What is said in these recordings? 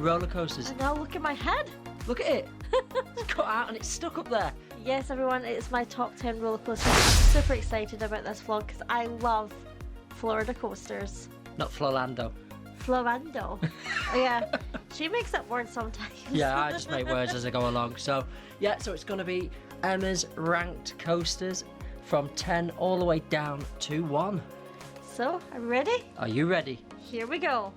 roller coasters. And now look at my head. Look at it. It's cut out and it's stuck up there. Yes, everyone, it's my top 10 roller coasters. I'm super excited about this vlog because I love Florida coasters. Not Florlando. Florando. Oh, yeah, she makes up words sometimes. Yeah, I just make words as I go along. So, yeah, so it's going to be Emma's ranked coasters from 10 all the way down to 1. So, are we ready? Are you ready? Here we go.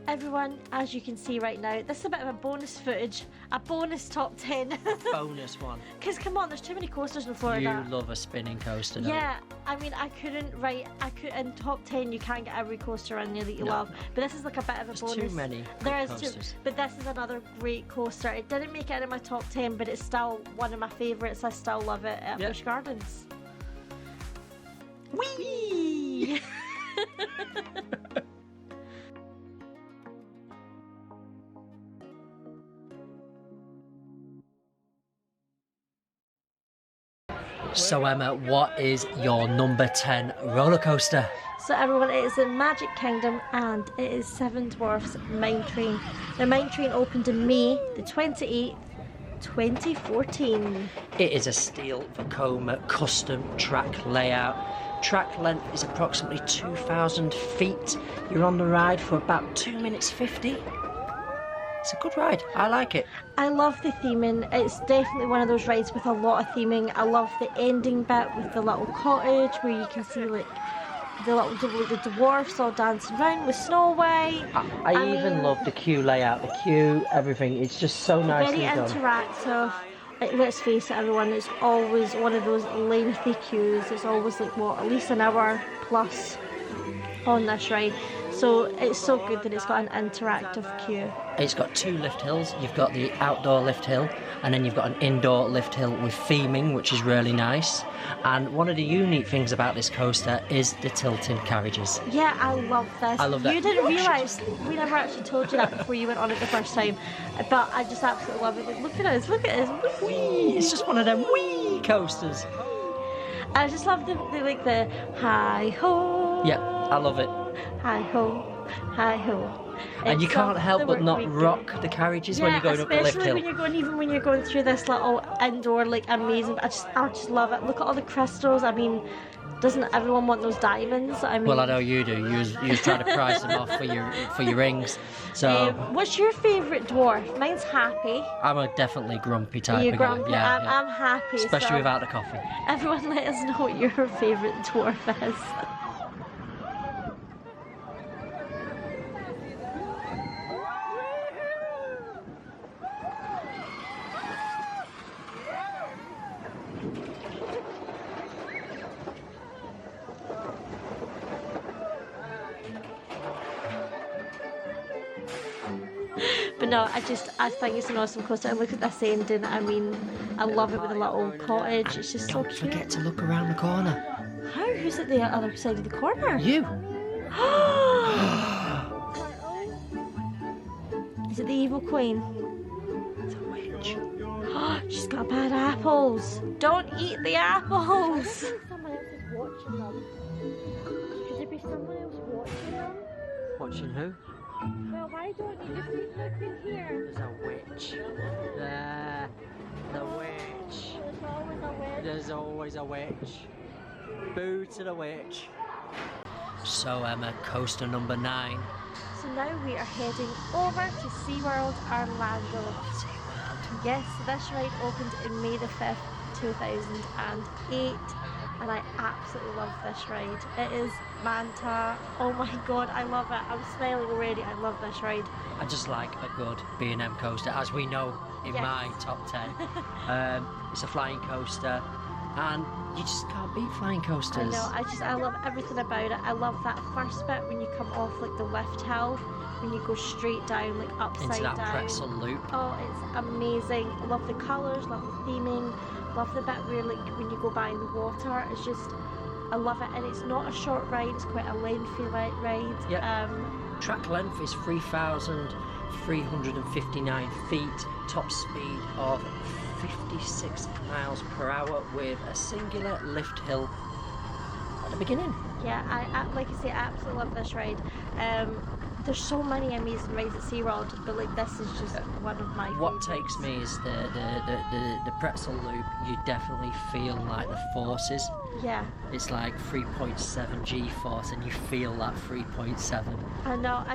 Everyone, as you can see right now, this is a bit of a bonus footage, a bonus top 10. Bonus one. Because come on, there's too many coasters in Florida. You love a spinning coaster, don't Yeah, I mean, in top 10 you can't get every coaster on there that you love, but this is like a bit of a bonus. Too many There is coasters. but this is another great coaster. It didn't make it in my top 10, but it's still one of my favourites. I still love it at Busch Gardens. Whee! So Emma, what is your number 10 roller coaster? So everyone, it is in Magic Kingdom and it is Seven Dwarfs Mine Train. The Mine Train opened in May the 28th, 2014. It is a steel Vekoma custom track layout. Track length is approximately 2,000 feet. You're on the ride for about 2 minutes 50. It's a good ride. I like it. I love the theming. It's definitely one of those rides with a lot of theming. I love the ending bit with the little cottage where you can see like the dwarfs all dancing around with Snow White. I even love the queue layout, the queue, everything. It's just so nicely very done. Interactive. Like, let's face it, everyone, it's always one of those lengthy queues. It's always like, what, at least an hour plus on this ride. So it's so good that it's got an interactive queue. It's got 2 lift hills. You've got the outdoor lift hill, and then you've got an indoor lift hill with theming, which is really nice. And one of the unique things about this coaster is the tilting carriages. Yeah, I love this. I love that. You didn't realise, we never actually told you that before you went on it the first time, but I just absolutely love it. Like, look at us, look at us. Whee! It's just one of them wee coasters. I just love the hi ho. Yeah, I love it. Hi ho, hi ho. And you It's can't help but not we rock the carriages when you're going up the lift especially hill. when you're going, even when you're going through this little indoor, like amazing. I just love it. Look at all the crystals. I mean, doesn't everyone want those diamonds? I mean, Well, I know you do. You was trying to price them off for your rings. So what's your favourite dwarf? Mine's Happy. I'm a definitely grumpy type. You're of guy. grumpy. Yeah, I'm happy. especially so without the coffee. everyone, let us know what your favourite dwarf is. But no, I think it's an awesome coaster. And look at this ending. I mean, I love it with a little cottage. It's just so Don't cute. forget to look around the corner. How? Who's at the other side of the corner? You. Is it the evil queen? It's a witch. She's got bad apples. Don't eat the apples. Someone else is watching them. Could there be someone else watching them? Watching who? Well, why don't you just keep looking here? There's a witch. There. The witch. There's always a witch. There's always a witch. Boo to the witch. So Emma, coaster number 9. So now we are heading over to SeaWorld Orlando. SeaWorld. Yes, this ride opened in May the 5th, 2008. And I absolutely love this ride. It is Manta. Oh my god, I love it. I'm smiling already. I love this ride. I just like a good B&M coaster, as we know in my top 10. It's a flying coaster, and you just can't beat flying coasters. I know. I love everything about it. I love that first bit when you come off like the lift hill, when you go straight down, like upside Into that down. pretzel loop. Oh, it's amazing. I love the colours, love the theming. Love the bit where, like, when you go by in the water, it's just, I love it. And it's not a short ride, it's quite a lengthy ride. Yep. Track length is 3,359 feet, top speed of 56 miles per hour with a singular lift hill at the beginning. Yeah, I like I say, I absolutely love this ride. there's so many amazing rides at SeaWorld, but like this is just one of my What favourites. takes me is the pretzel loop. You definitely feel like the forces. Yeah, It's like 3.7 G-force, and you feel that 3.7. I know. It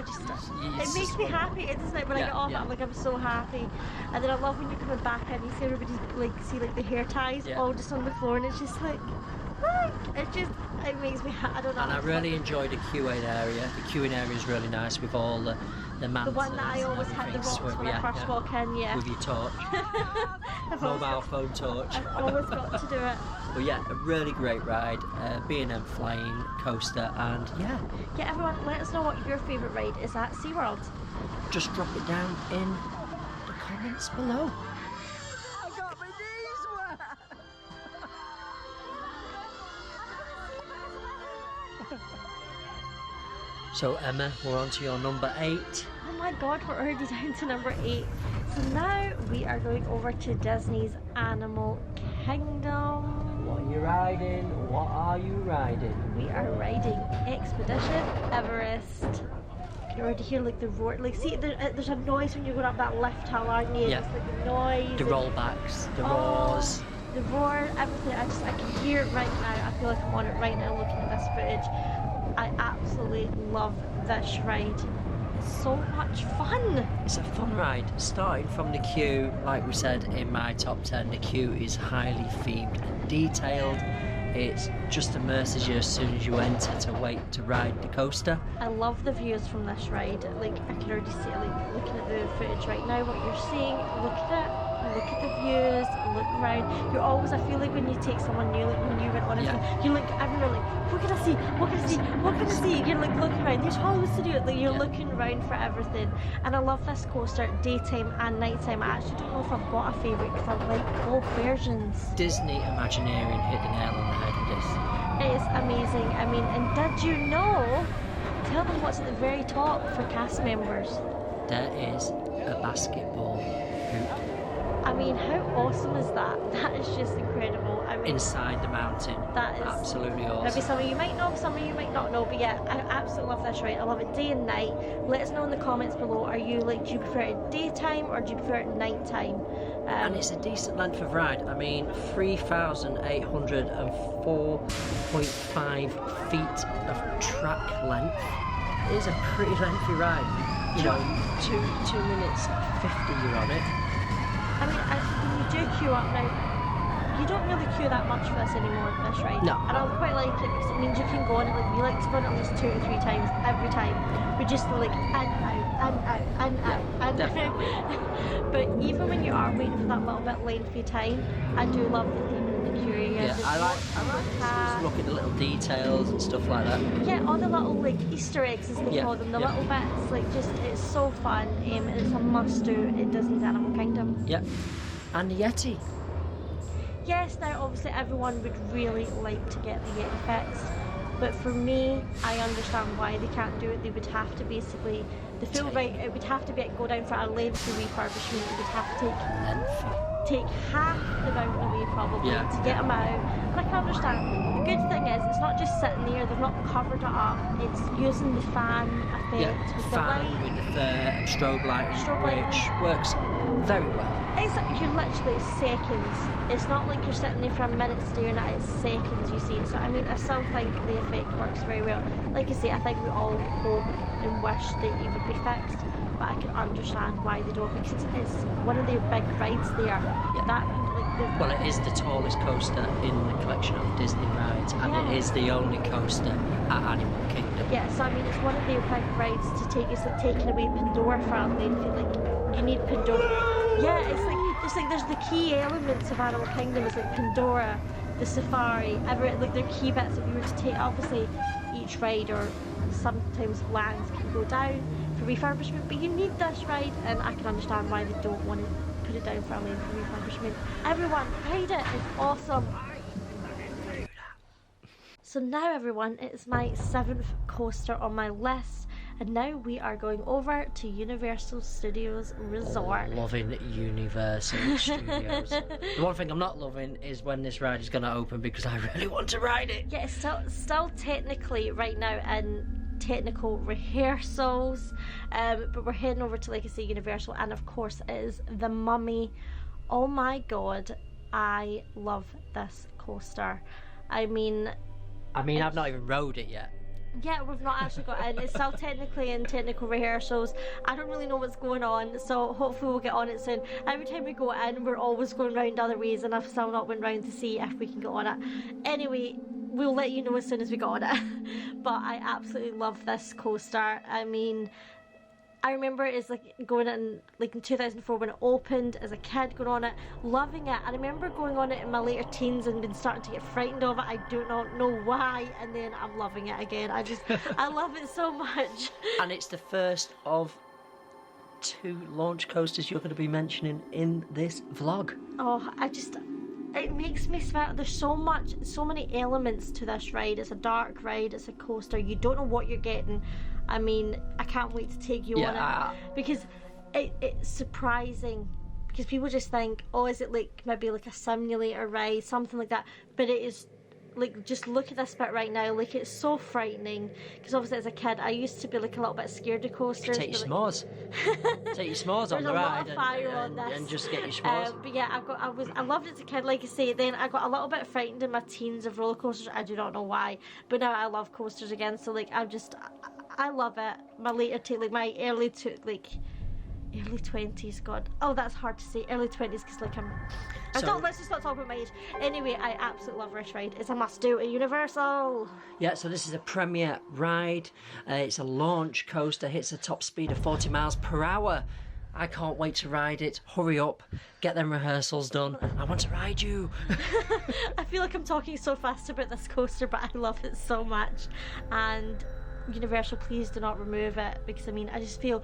It's makes just me fun. happy. It doesn't it? When I Yeah, get off, yeah. I'm so happy. And then I love when you're coming back and you see everybody's like the hair ties Yeah. all just on the floor, and it's just like, it makes me. I don't know. And I really enjoy the queuing area. The queuing area is really nice with all the mantas. The one that I and always hit the everything rocks swim- when I first walk in. Yeah. With your torch, I've always mobile got- phone torch. I've always got to do it. But yeah, a really great ride. B&M flying coaster, and yeah, Yeah, everyone, let us know what your favourite ride is at SeaWorld. just drop it down in the comments below. I got my knees wet. So Emma, we're on to your number 8. Oh my god, we're already down to number 8. So now we are going over to Disney's Animal Kingdom. What are you riding? What are you riding? We are riding Expedition Everest. You can already hear like the roar. Like, see, there's a noise when you're going up that lift hill, aren't you? Yeah. It's like the noise. The rollbacks, the roars. The roar, everything. I can hear it right now. I feel like I'm on it right now looking at this footage. I absolutely love this ride. It's so much fun. It's a fun ride. Starting from the queue, like we said in my top 10, the queue is highly themed and detailed. It just immerses you as soon as you enter to wait to ride the coaster. I love the views from this ride. Like, I can already see it, like looking at the footage right now, what you're seeing. Look at the views, look around. You're always, I feel like when you take someone new, like when you went on it, Yeah. you're like, everywhere like, what can I see? What can I see? What can I see? You're like looking around. There's Hollywood Studio. Like, you're Yeah. looking around for everything. And I love this coaster, daytime and nighttime. I actually don't know if I've got a favourite because I like both versions. Disney Imagineering hit the nail on the head with this. It is amazing. I mean, and did you know? Tell them what's at the very top for cast members. There is a basketball hoop I mean, how awesome is that? That is just incredible. I mean, inside the mountain. that is Absolutely maybe awesome. some of you might know, some of you might not know, but yeah, I absolutely love this ride. I love it day and night. Let us know in the comments below. Are you like, do you prefer it daytime or do you prefer it nighttime? And it's a decent length of ride. I mean, 3,804.5 feet of track length. It is a pretty lengthy ride. You know, 2 minutes 50 you're on it. I mean, when you do queue up now, you don't really queue that much for this anymore, this ride. No. And I quite like it because it means you can go on it, like, we like to go on it at least 2 to 3 times every time. We just go like, and out, and out, and out, and definitely. out. But even when you are waiting for that little bit lengthy time, I do love the theme in the queue area. Yeah, There's I like lots of cats. look at the little details and stuff like that. Yeah, all the little like Easter eggs as they Yeah, call them, the yeah. little bits, like just, it's so fun. It's a must do in Disney's Animal Kingdom. Yep. And the Yeti. Yes, now obviously everyone would really like to get the Yeti fixed, but for me, I understand why they can't do it. They would have to basically, the full ride, it would have to be go down for a lengthy refurbishment. It would have to Lengthy. take half the amount away probably Yeah, to get them out. And I can understand. The good thing is it's not just sitting there, they've not covered it up, it's using the fan effect Yeah, with the fan light. with the strobe lighting, Strobe lighting. which works very well. It's you're literally seconds. It's not like you're sitting there for a minute staring at it. It's seconds you see it. So I mean, I still think the effect works very well. Like I say, I think we all hope and wish that it would be fixed, but I can understand why they don't because it's one of their big rides there. Yeah. That like the Well, it is the tallest coaster in the collection of Disney rides, and Yeah. it is the only coaster at Animal Kingdom. yeah. So I mean, it's one of their big rides to take. It's like taking away Pandora from them. Like you need Pandora. Yeah, it's like there's the key elements of Animal Kingdom. It's like Pandora, the safari, like they're key bits. If you were to take, obviously, each ride or sometimes lands can go down for refurbishment, but you need this ride, and I can understand why they don't want to put it down for a lane for refurbishment. Everyone, ride it! It's awesome. So now, everyone, it's my 7th coaster on my list, and now we are going over to Universal Studios Resort. Loving Universal Studios. The one thing I'm not loving is when this ride is going to open because I really want to ride it. Yeah, it's still technically right now in technical rehearsals, but we're heading over to, like I say, Universal, and of course it is the Mummy. Oh my god, I love this coaster. I mean, I've not even rode it yet. yeah, we've not actually got in. It's still technically in technical rehearsals. I don't really know what's going on, so hopefully we'll get on it soon. Every time we go in, we're always going round other ways, and I've still not went round to see if we can get on it. Anyway, we'll let you know as soon as we get on it. But I absolutely love this coaster. I mean, I remember it's like going in like in 2004 when it opened as a kid, going on it, loving it. I remember going on it in my later teens and been starting to get frightened of it. I do not know why, and then I'm loving it again. I love it so much. And it's the first of 2 launch coasters you're going to be mentioning in this vlog. Oh, it makes me smile. There's so many elements to this ride. It's a dark ride, it's a coaster, you don't know what you're getting. I mean, I can't wait to take you on it, because it's surprising, because people just think, oh, is it like maybe like a simulator ride, something like that, but it is like, just look at this bit right now, like it's so frightening, because obviously as a kid I used to be like a little bit scared of coasters. Take your s'mores. Take your s'mores on the ride and just get your s'mores. But yeah, I loved it as a kid, like I say. Then I got a little bit frightened in my teens of roller coasters. I do not know why, but now I love coasters again. So like I love it. My my early 20s, god, oh that's hard to say, early 20s, because like let's just not talk about my age. Anyway, I absolutely love this ride. It's a must do at Universal. Yeah, so this is a premier ride. It's a launch coaster, hits a top speed of 40 miles per hour. I can't wait to ride it. Hurry up, get them rehearsals done. I want to ride you. I feel like I'm talking so fast about this coaster, but I love it so much. And Universal, please do not remove it, because I mean, I feel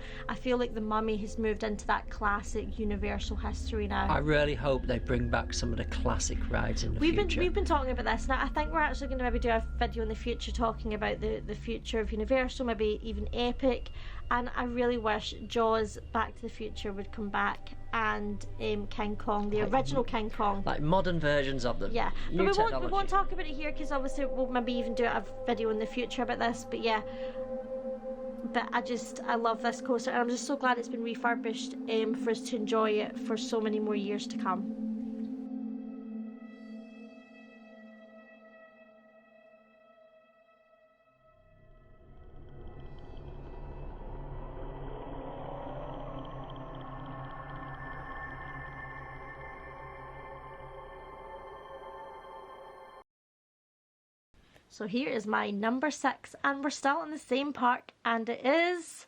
like the Mummy has moved into that classic Universal history now. I really hope they bring back some of the classic rides in the future. We've been talking about this now. I think we're actually going to maybe do a video in the future talking about the future of Universal, maybe even Epic. And I really wish Jaws, Back to the Future would come back, and King Kong, the original King Kong. Like modern versions of them. Yeah, but we won't talk about it here, because obviously we'll maybe even do a video in the future about this. But yeah, but I love this coaster, and I'm just so glad it's been refurbished for us to enjoy it for so many more years to come. So here is my number 6, and we're still in the same park, and it is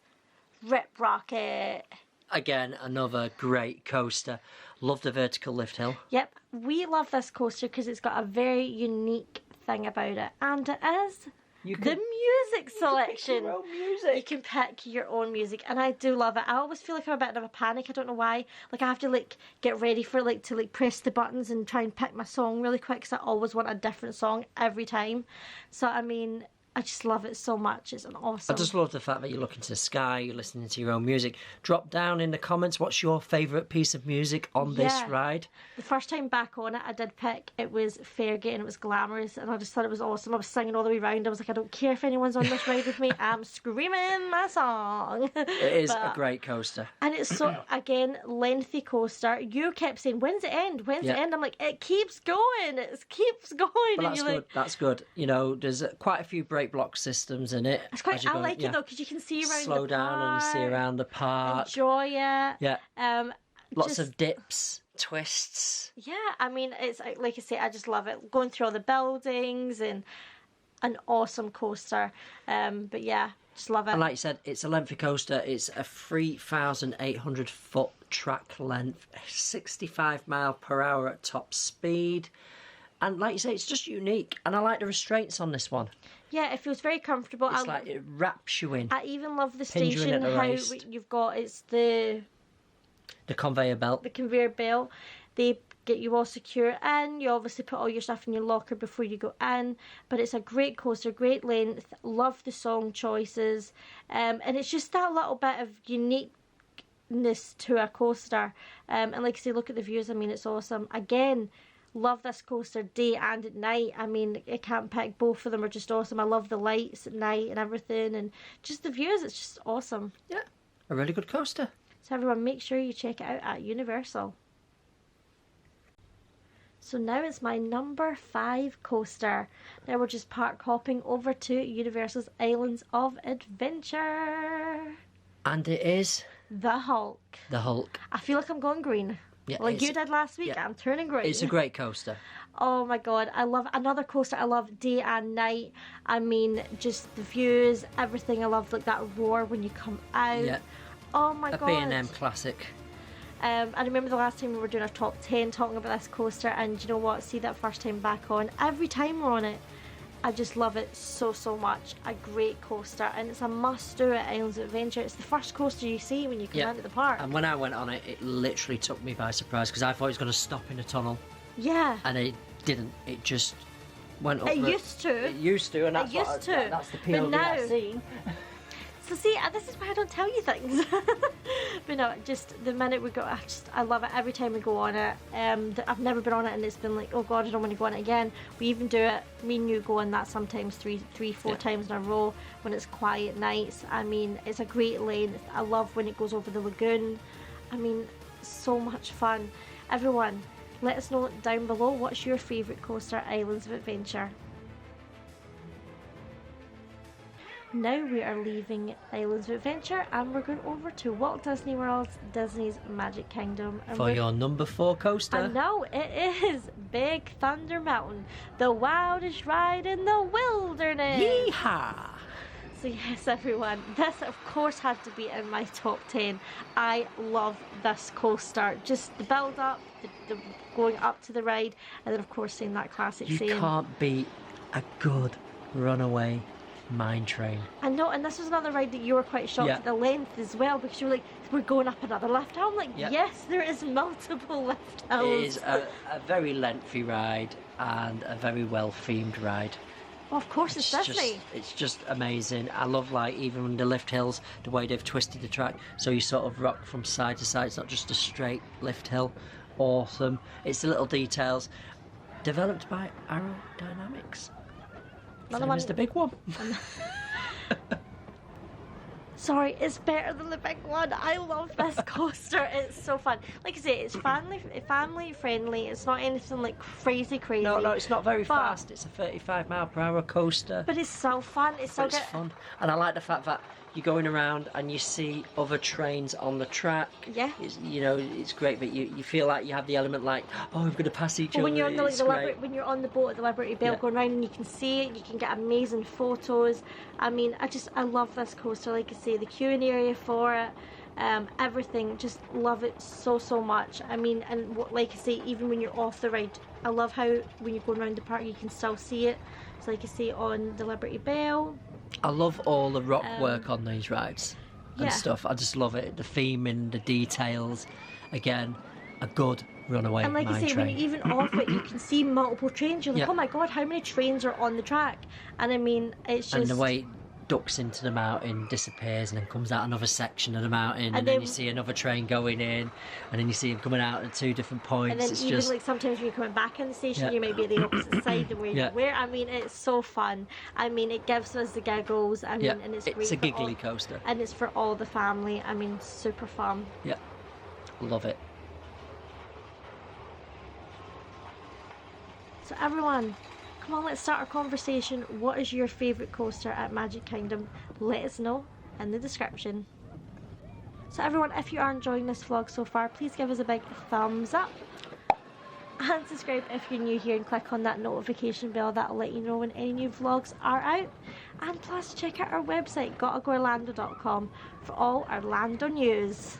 Rip Rocket. Again, another great coaster. Love the vertical lift hill. Yep, we love this coaster because it's got a very unique thing about it, and it is the music selection. You can pick your own music. You can pick your own music, and I do love it. I always feel like I'm a bit of a panic. I don't know why. Like I have to like get ready for like to like press the buttons and try and pick my song really quick, because I always want a different song every time. So I mean, I just love it so much. It's an awesome. I just love the fact that you look into the sky, you're listening to your own music. Drop down in the comments what's your favourite piece of music on this ride. The first time back on it, I did pick, it was Fairgate, and it was Glamorous, and I just thought it was awesome. I was singing all the way around. I was like, I don't care if anyone's on this ride with me, I'm screaming my song. It is a great coaster. And it's so, again, lengthy coaster. You kept saying, when's it end? When's it end? I'm like, it keeps going. It keeps going. But that's good. That's good. You know, there's quite a few break block systems in it. It's quite, I like it though, because you can see around slow the down park, and see around the park. Enjoy it. Yeah. Lots of dips, twists. Yeah, I mean, it's like I say, I just love it. Going through all the buildings, and an awesome coaster. But yeah, just love it. And like you said, it's a lengthy coaster. It's a 3,800 foot track length, 65 mile per hour at top speed. And like you say, it's just unique. And I like the restraints on this one. Yeah, it feels very comfortable. It's like it wraps you in. I even love the station, how you've got, it's the conveyor belt. The conveyor belt. They get you all secure in. You obviously put all your stuff in your locker before you go in. But it's a great coaster, great length. Love the song choices. And it's just that little bit of uniqueness to a coaster. And like I say, look at the views. I mean, it's awesome. Again, Love this coaster day and at night. I mean, I can't pick. Both of them are just awesome. I love the lights at night and everything, and just the views. It's just awesome. Yeah, a really good coaster. So everyone, make sure you check it out at Universal. So now it's my number 5 coaster. Now we're just park hopping over to Universal's Islands of Adventure. And it is The Hulk. the Hulk. I feel like I'm going green. Yeah, Like you did last week, yeah. I'm turning green. It's a great coaster. Oh my god, I love another coaster. I love day and night. I mean, just the views, everything. I love like that roar when you come out. Yeah. Oh my A god. B&M classic. I remember the last time we were doing a top 10 talking about this coaster, and you know what? See that first time back on. Every time we're on it, I just love it so much. A great coaster, and it's a must do at Islands of Adventure. It's the first coaster you see when you come into the park. And when I went on it, it literally took me by surprise because I thought it was going to stop in a tunnel, Yeah. and it didn't. It just went up. It used to. It used to, and that's It used to. That's the But POV now- I've seen. So see, this is why I don't tell you things. But no, just the minute we go, I love it every time we go on it. I've never been on it and it's been like, oh god, I don't want to go on it again. We even do it, me and you go on that sometimes three, four times in a row when it's quiet nights. I mean, it's a great lane. I love when it goes over the lagoon. I mean, so much fun. Everyone, let us know down below what's your favourite coaster at Islands of Adventure. Now we are leaving Islands of Adventure and we're going over to Walt Disney World's Disney's Magic Kingdom. And For your number 4 coaster. I know, it is Big Thunder Mountain, the wildest ride in the wilderness. Yeehaw! So yes, everyone, this of course had to be in my top 10. I love this coaster. Just the build up, the going up to the ride, and then of course seeing that classic You scene. can't beat a good runaway mine train. I know, and this was another ride that you were quite shocked Yeah. at the length as well, because you were like, we're going up another lift hill. I'm like, Yeah. yes, there is multiple lift hills. It is a very lengthy ride and a very well themed ride. Well, of course it's Disney. It's just amazing. I love, like, even the lift hills, the way they've twisted the track so you sort of rock from side to side. It's not just a straight lift hill. Awesome. It's the little details developed by Aerodynamics. Another Same one. as the big one. Sorry, it's better than the big one. I love this coaster. It's so fun. Like I say, it's family friendly. It's not anything like crazy. No, it's not very But- fast. It's a 35-mile-per-hour coaster. But it's so fun. It's so But it's good. fun. And I like the fact that you're going around and you see other trains on the track. Yeah. It's great, but you feel like you have the element like, oh, we're going to pass each But other. when you're on It's great. when you're on the boat at the Liberty Bell Yeah. going round and you can see it, you can get amazing photos. I mean, I love this coaster. Like I say, the queuing area for it, everything, just love it so much. I mean, and like I say, even when you're off the ride, I love how when you're going around the park you can still see it. So like I say, on the Liberty Bell. I love all the rock work on these rides and yeah. stuff. I just love it. The theming, the details. Again, a good runaway And like I mine say, train. when you even off it, you can see multiple trains. You're like, Yeah. oh my god, how many trains are on the track? And I mean, it's just... And the way it ducks into the mountain, disappears, and then comes out another section of the mountain, and then then- you see another train going in, and then you see him coming out at 2 different points. And then It's even just like sometimes when you're coming back in the station, Yeah. you might be at the opposite side of where Yeah. you were. I mean, it's so fun. I mean, it gives us the giggles. I mean, yeah, and it's it's great a for giggly all, coaster. and it's for all the family. I mean, super fun. Yeah, love it. So everyone, come on, let's start our conversation. What is your favourite coaster at Magic Kingdom? Let us know in the description. So everyone, if you are enjoying this vlog so far, please give us a big thumbs up. And subscribe if you're new here and click on that notification bell. That'll let you know when any new vlogs are out. And plus check out our website, gottagoorlando.com, for all our Lando news.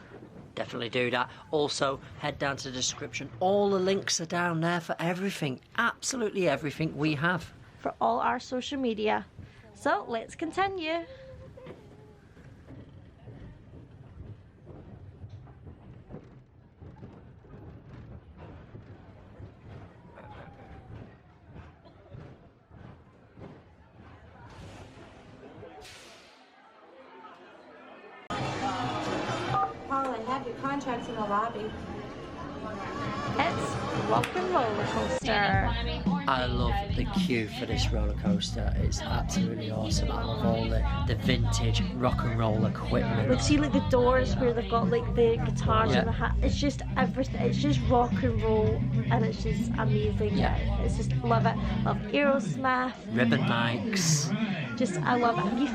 Definitely do that. Also, head down to the description. All the links are down there for everything. Absolutely everything we have. For all our social media. So let's continue. Paula, have your contracts in the lobby. It's rock and roller coaster. I love the queue for this roller coaster. It's absolutely awesome. I love all the vintage rock and roll equipment. Like, see, like the doors where they've got like the guitars and the hat. It's just everything. It's just rock and roll, and it's just amazing. Yeah. It's just love it. Love Aerosmith. Ribbon mics. Just I love it. You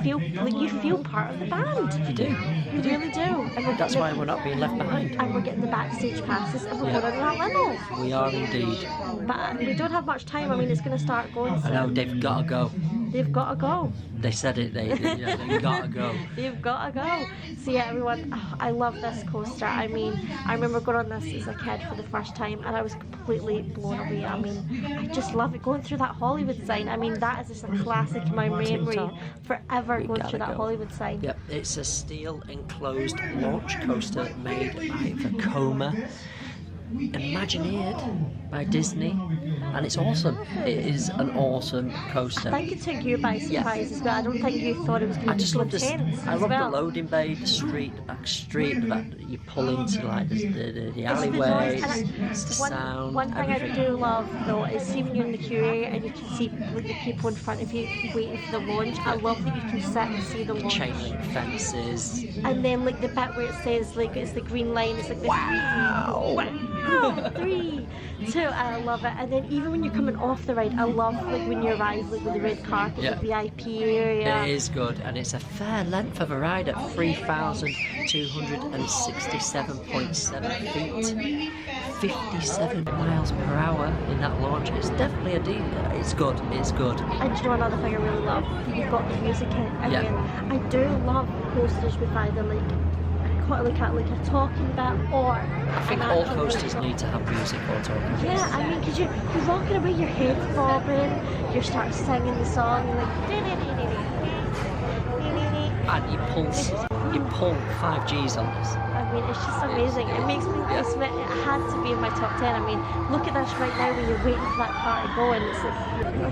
feel part of the band. You do. You really do. And That's why we're not being left behind. And we're getting the backstage passes, and we're going on that limo. We are indeed. But we don't have much time. I mean, it's going to start going soon. I know, they've got to go. They've got to go. They said it, they've got to go. They've got to go. So yeah, everyone, I love this coaster. I mean, I remember going on this as a kid for the first time, and I was completely blown away. I mean, I just love it. Going through that Hollywood sign, I mean, that is just a classic in my memory forever, going through that Hollywood sign. Yep, it's a steel enclosed launch coaster made by Vekoma, Imagineered by Disney, and it's awesome. It is an awesome coaster. I think it took you by surprise as well. I don't think you thought it was going to be so intense. I love the loading bay, the back street that you pull into, like the alleyways, it's the sound. One thing everything. I do love though is see when you're in the queue area and you can see like the people in front of you waiting for the launch. I love that you can sit and see the launch. Chain link fences. And then like the bit where it says like it's the green line, it's like the wow, 3, 2, I love it. And then even when you're coming off the ride, I love like when you arrive like with the red carpet, the VIP area. It is good, and it's a fair length of a ride at 3,267.7 feet, 57 miles per hour in that launch. It's definitely it's good. It's good. And do you know another thing I really love? You've got the music in. Again, I do love coasters with either like a talking bit or. I think all coasters need to have music or talking bits. Yeah, I mean, because you're rocking away, your head's bobbing, you start singing the song, you're like. And you pull 5 Gs on this. I mean, it's just amazing. It makes me. It had to be in my top 10. I mean, look at this right now when you're waiting for that car to go, and it's like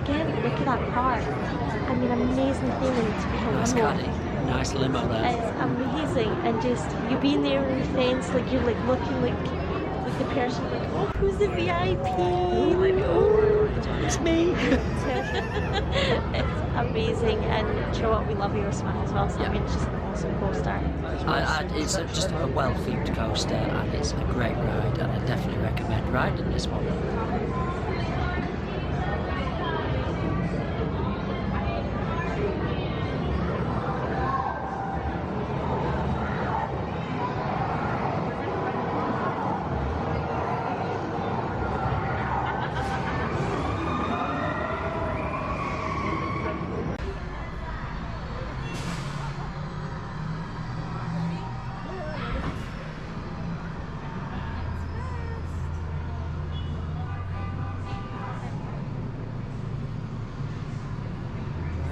again, look at that car. I mean, amazing feeling to be home. Nice caddy. Nice limo there. It's amazing, and just you being there on the fence, like you're like looking like the person, like, oh, who's the VIP? It's me. It's amazing, and you know what, we love Aerosmith as well. So I mean, it's just an awesome coaster. It's just a well-themed coaster, and it's a great ride, and I definitely recommend riding this one.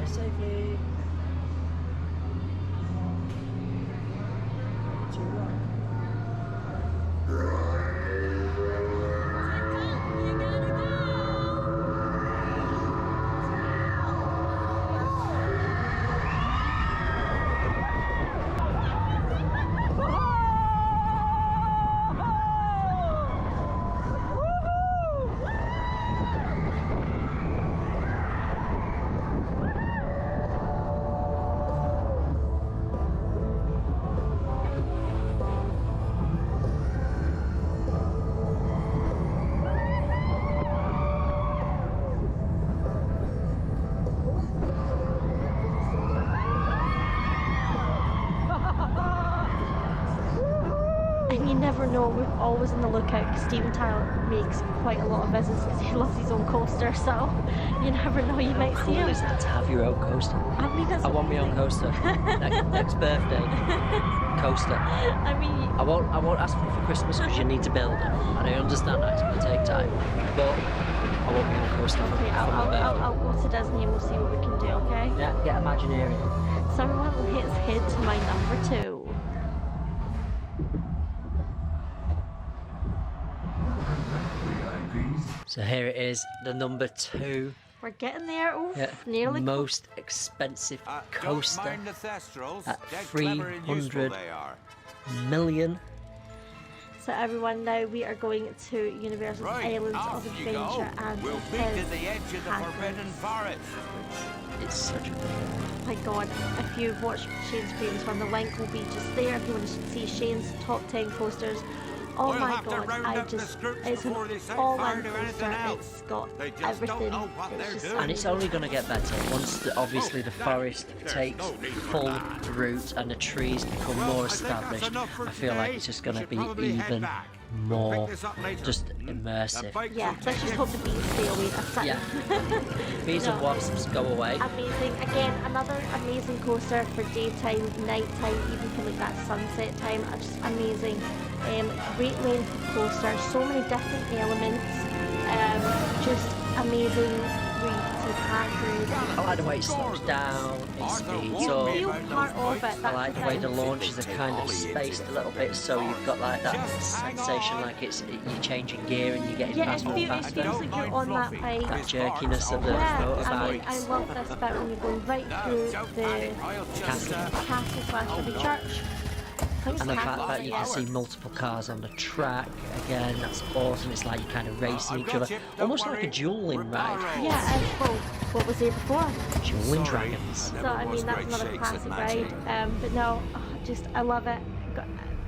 Safely. And you never know, we're always on the lookout because Steven Tyler makes quite a lot of visits because he loves his own coaster, so you never know, you might see him. Is it to have your own coaster? I mean, that's I want my own coaster. next birthday coaster. I mean, I won't ask for Christmas because you need to build it, and I understand that it's going to take time, but I want my own coaster for okay, my birthday. I'll go to Disney and we'll see what we can do, okay? Yeah, get Imagineering. So everyone will head to my number 2. So here it is, the number 2. We're getting there. Oof, nearly. Most expensive coaster Don't mind the Thestrals. at They're clever and useful, 300 they are. million. So everyone, now we are going to Universal's Islands of Adventure, and We'll it be to is the edge of the Forbidden Forest. It's such a good my god, if you've watched Shane's previous one, the link will be just there if you want to see Shane's top 10 coasters. Oh We'll my have to god, round I up the just, scoops it's an before they set all-in fire to coaster, anything else. it's got They just everything, don't know what it's they're just doing. And it's only going to get better once obviously the forest takes no need for full that. root and the trees become Well, more I think that's established. enough for I feel like today. it's just going to You be should probably head even back. We'll more pick this up later. just The immersive. bikes Yeah, will let's take just you- hope the bees stay away, that's it. Yeah. Bees and No. wasps go away. Amazing, again, another amazing coaster for daytime, nighttime, even for like that sunset time. Just amazing. Great length of coaster, so many different elements. Just amazing where you can see hazards. I like the way it slows down, it speeds You up. feel part of it. I That's like the way the launches are kind of spaced a little bit, so you've got like that Just hang sensation on. like you're changing gear and you're getting Yeah, it faster and feels faster. like you're on that bike. That jerkiness of the Yeah, motorbike. I love this bit when you're going right through the castle slash the church. I think it's And the castle, fact that you yeah. can see multiple cars on the track, again, that's awesome. It's like you're kind of racing each other. Almost like a dueling ride. Yeah, well, what was there before? Dueling dragons. So I mean that's another classic ride. But no, I love it.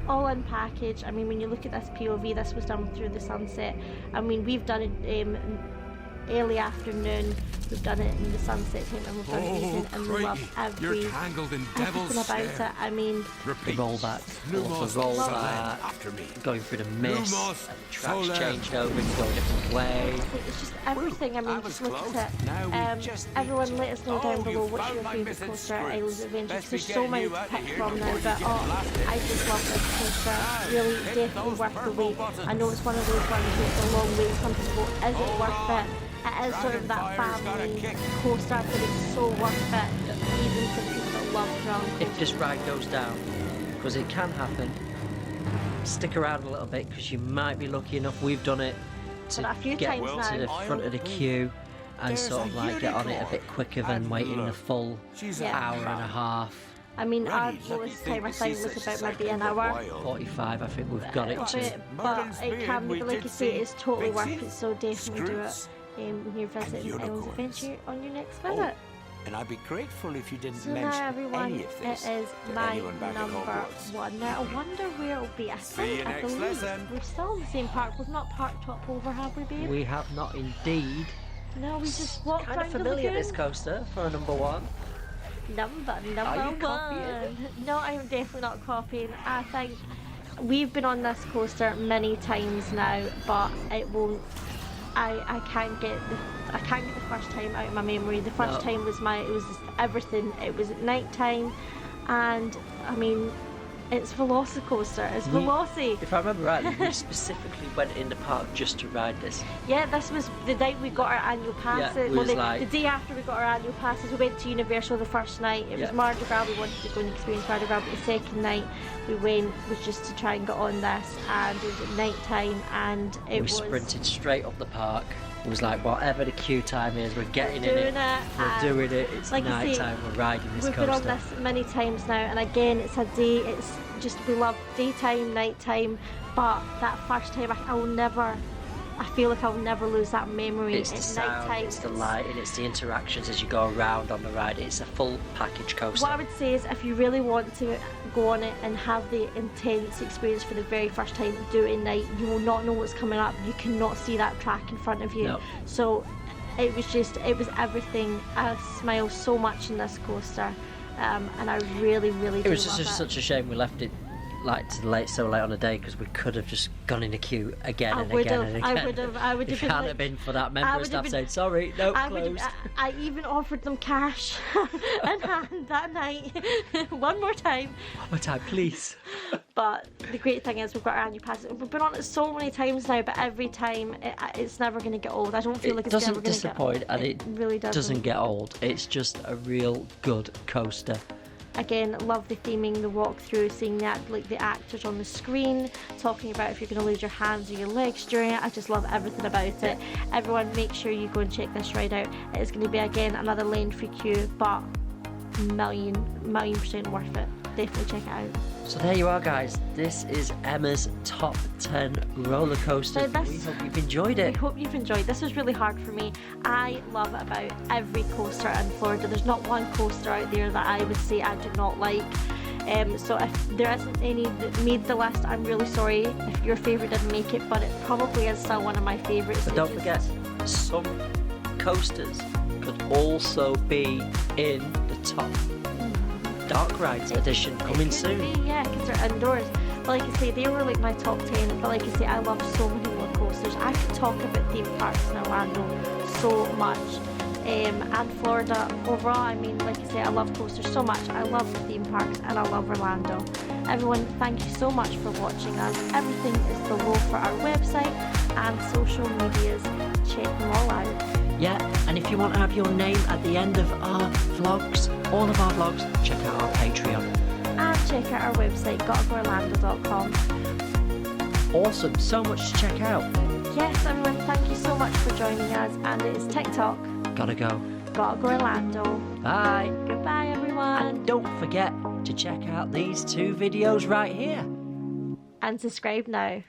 All in package. I mean, when you look at this POV, this was done through the sunset. I mean, we've done it early afternoon. We've done it in the sunset time, and we've done it evening, and we love You're tangled in devil's everything about snare. it. I mean, The Repeat. rollbacks, Lumos the Solen rollback, after me. going through the mist, Lumos and the tracks Solen. changed over and go a different way. it's just everything. I mean, that just was look close. at Now it. we just Everyone, need let us know to- down Oh, below you what's found your my favourite missing coaster at Islands screws. Adventures. Best There's be so getting many you to out of pick here from now, before you but get blasted. I just love this coaster. Really, hit definitely those worth the purple wait. buttons. I know it's one of those ones that's a long wait. Some people, is it Hold worth on. it? It is sort of that Dragonfire's got a family kick. coaster, but it's so worth it, even for people that love drunk. If this ride goes down, because it can happen, stick around a little bit because you might be lucky enough. We've done it to But a few get times to now. the front of the queue and There's sort of a like get on it a unicorn. bit quicker than And waiting the look, full she's Yeah. hour and a half. I mean, our Ready. lowest Think time I we think see was such about maybe an cycles a hour. while. 45, I think we've got it to. But it Merlin's can be, beard, but we like you did say, see it's totally worth Pixie, it, so definitely do it Scroots, when you're visiting Islands unicorns. Adventure on your next Oh, visit. and I'd be grateful if you didn't So mention now everyone, any of it this is to my anyone back at number Hogwarts. one. Now I wonder where it'll be. I See think, you I next believe lesson. we're still in the same park. We've not parked up over, have we, babe? We have not indeed. No, we just walked Kind around of the familiar lagoon. this coaster for a number one. Number you one. copying? No, I'm definitely not copying. I think we've been on this coaster many times now, but it won't. I can't get the first time out of my memory. The first No. time was it was just everything. It was at night time, and I mean, it's Velocicoaster. It's Veloci. If I remember rightly, we specifically went in the park just to ride this. Yeah, this was the night we got our annual passes. we well, was like- the day after we got our annual passes, we went to Universal the first night. It was Yeah. Mardi Gras. We wanted to go and experience Mardi Gras, but the second night we went was just to try and get on this, and it was at night time, and it We was sprinted straight up the park. It was like, whatever the queue time is, we're getting in doing it. it. We're and doing it. It's like you night say, time. We're riding this We've been on coaster. this many times now, and again, it's a day. It's just we love daytime, nighttime, but that first time, I feel like I'll never lose that memory. It's the sound, nighttime. it's the lighting, it's the interactions as you go around on the ride. It's a full package coaster. What I would say is, if you really want to go on it and have the intense experience for the very first time, do it at night. You will not know what's coming up. You cannot see that track in front of you. No. So it was everything. I smiled so much in this coaster, and I really, really do It was love just such a shame we left it like so late on the day, because we could have just gone in the queue again I and would again have- and I again. would have If it been hadn't like- have been for that I member would staff have been- saying, sorry, no, I closed. even offered them cash in hand that night. One more time. One more time, please. But the great thing is we've got our annual pass. We've been on it so many times now, but every time it's never going to get old. I don't feel It like it's never doesn't going to get disappoint, old. and it really doesn't get old. It's just a real good coaster. Again, love the theming, the walkthrough, seeing the actors on the screen, talking about if you're going to lose your hands or your legs during it. I just love everything about it. Everyone, make sure you go and check this ride out. It is going to be, again, another lengthy queue, but million % worth it. definitely check it out. So there you are, guys. This is Emma's top 10 roller coasters. So We hope you've enjoyed I it. hope you've enjoyed. This was really hard for me. I love about every coaster in Florida. There's not one coaster out there that I would say I do not like. So if there isn't any that made the list, I'm really sorry if your favourite didn't make it, but it probably is still one of my favourites. But don't forget, some coasters could also be in the top Dark Rides edition coming soon. Yeah, because they're indoors. But like I say, they were like my top 10. But like I say, I love so many roller coasters. I could talk about theme parks in Orlando so much. And Florida overall, I mean, like I say, I love coasters so much. I love the theme parks and I love Orlando. Everyone, thank you so much for watching us. Everything is below for our website and social medias. Check them all out. Yeah, and if you want to have your name at the end of our vlogs, all of our vlogs, check out our Patreon. And check out our website, gottagoorlando.com. Awesome, so much to check out. Yes, everyone, thank you so much for joining us. And it's TikTok. Gotta go. Gotta Go Orlando. Bye. Goodbye, everyone. And don't forget to check out these 2 videos right here. And subscribe now.